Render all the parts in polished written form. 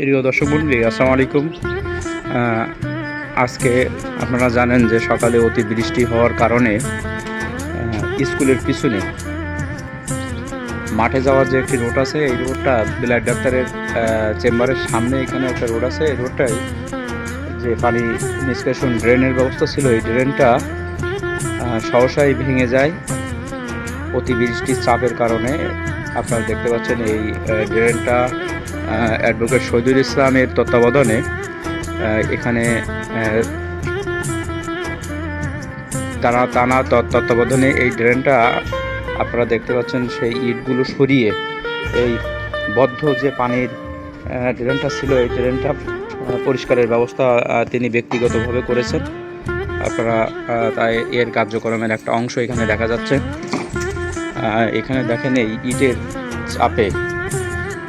প্রিয় দর্শক মণ্ডলী, আসসালামু আলাইকুম। আজকে আপনারা জানেন যে সকালে অতিবৃষ্টি হওয়ার কারণে স্কুলের পিছনে মাঠে যাওয়ার যে একটি রোড আছে, এই রোডটা বিলাইট ডাক্তারের চেম্বারের সামনে এখানে একটা রোড আছে। এই রোডটায় যে পানি নিষ্কাশন ড্রেনের ব্যবস্থা ছিল, এই ড্রেনটা সহসাই ভেঙে যায় অতিবৃষ্টির চাপের কারণে। আপনারা দেখতে পাচ্ছেন এই ড্রেনটা অ্যাডভোকেট শহীদুল ইসলামের তত্ত্বাবধানে এখানে টানা তত্ত্বাবধানে এই ড্রেনটা আপনারা দেখতে পাচ্ছেন। সেই ইটগুলো সরিয়ে এই বদ্ধ যে পানির ড্রেনটা ছিল, এই ড্রেনটা পরিষ্কারের ব্যবস্থা তিনি ব্যক্তিগতভাবে করেছেন। আপনারা তাই এর কার্যক্রমের একটা অংশ এখানে দেখা যাচ্ছে। এখানে দেখেন এই ইটের চাপে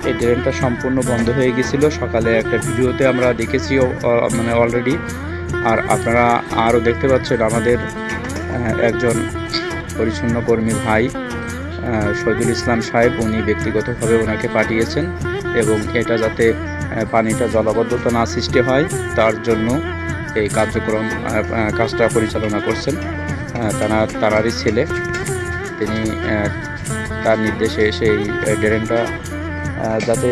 এই ড্রেনটা সম্পূর্ণ বন্ধ হয়ে গেছিলো। সকালে একটা ভিডিওতে আমরা দেখেছি মানে অলরেডি। আর আপনারা আরও দেখতে পাচ্ছেন আমাদের একজন পরিচ্ছন্ন কর্মী ভাই শহীদুল ইসলাম সাহেব, উনি ব্যক্তিগতভাবে ওনাকে পাঠিয়েছেন এবং এটা যাতে পানিটা জলাবদ্ধতা না সৃষ্টি হয় তার জন্য এই কাজটা পরিচালনা করছেন। তারারই ছেলে, তিনি তার নির্দেশে সেই ড্রেনটা যাতে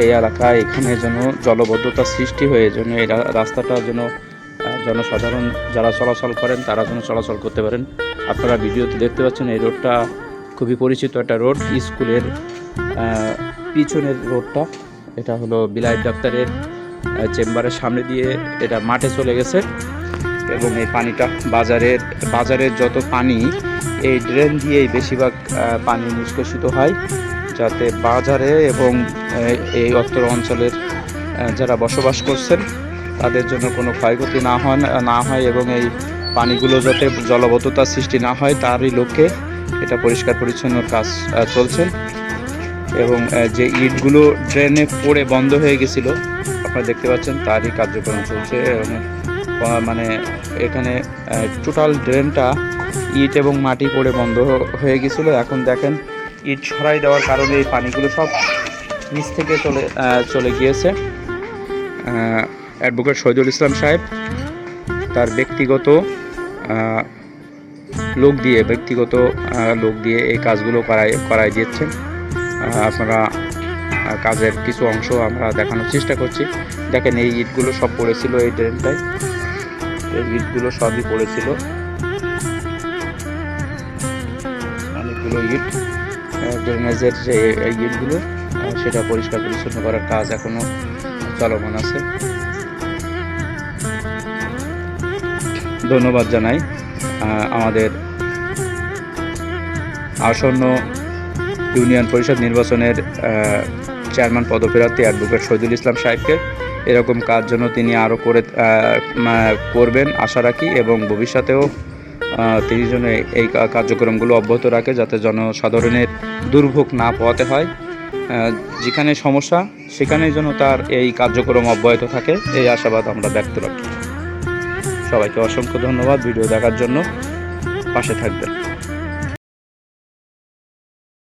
এই এলাকায় এখানে যেন জলবদ্ধতা সৃষ্টি হয়ে যেন এই রাস্তাটা যেন জনসাধারণ যারা চলাচল করেন তারা যেন চলাচল করতে পারেন। আপনারা ভিডিওতে দেখতে পাচ্ছেন এই রোডটা খুবই পরিচিত একটা রোড, স্কুলের পিছনের রোডটা। এটা হলো বিলাইট ডাক্তারের চেম্বারের সামনে দিয়ে এটা মাঠে চলে গেছে এবং এই পানিটা বাজারের যত পানি এই ড্রেন দিয়েই বেশিরভাগ পানি নিষ্কাশিত হয়, যাতে বাজারে এবং এই অত্র অঞ্চলের যারা বসবাস করছেন তাদের জন্য কোনো ক্ষয়ক্ষতি না হয় এবং এই পানিগুলো যাতে জলবদ্ধতা সৃষ্টি না হয় তারই লক্ষ্যে এটা পরিষ্কার পরিচ্ছন্নর কাজ চলছে। এবং যে ইটগুলো ড্রেনে পড়ে বন্ধ হয়ে গেছিলো আপনারা দেখতে পাচ্ছেন, তারই কার্যক্রম চলছে। এবং মানে এখানে টোটাল ড্রেনটা ইট এবং মাটি পড়ে বন্ধ হয়ে গেছিলো। এখন দেখেন ইট ছড়াই দেওয়ার কারণে এই পানিগুলো সব নিচ থেকে চলে গিয়েছে। অ্যাডভোকেট শহীদুল ইসলাম সাহেব তার ব্যক্তিগত লোক দিয়ে এই কাজগুলো করাই দিচ্ছেন। আপনারা কাজের কিছু অংশ আমরা দেখানোর চেষ্টা করছি। দেখেন এই ইটগুলো সব পড়েছিল এই ড্রেনটায়, এই ইটগুলো সবই পড়েছিল, অনেকগুলো ইট। ড্রেনেজের যে ইটগুলো সেটা পরিষ্কার পরিচ্ছন্ন করার কাজ এখনো চলমান আছে। ধন্যবাদ জানাই আমাদের আসন্ন ইউনিয়ন পরিষদ নির্বাচনের চেয়ারম্যান পদপ্রার্থী অ্যাডভোকেট শহীদুল ইসলাম সাহেবকে। এরকম কাজ জন্য তিনি আরও করবেন আশা রাখি এবং ভবিষ্যতেও তিনি যেন এই কার্যক্রমগুলো অব্যাহত রাখে, যাতে জনসাধারণের দুর্ভোগ না পোহাতে হয়। যেখানে সমস্যা সেখানেই যেন তার এই কার্যক্রম অব্যাহত থাকে, এই আশাবাদ আমরা ব্যক্ত রাখি। সবাইকে অসংখ্য ধন্যবাদ ভিডিও দেখার জন্য, পাশে থাকবেন।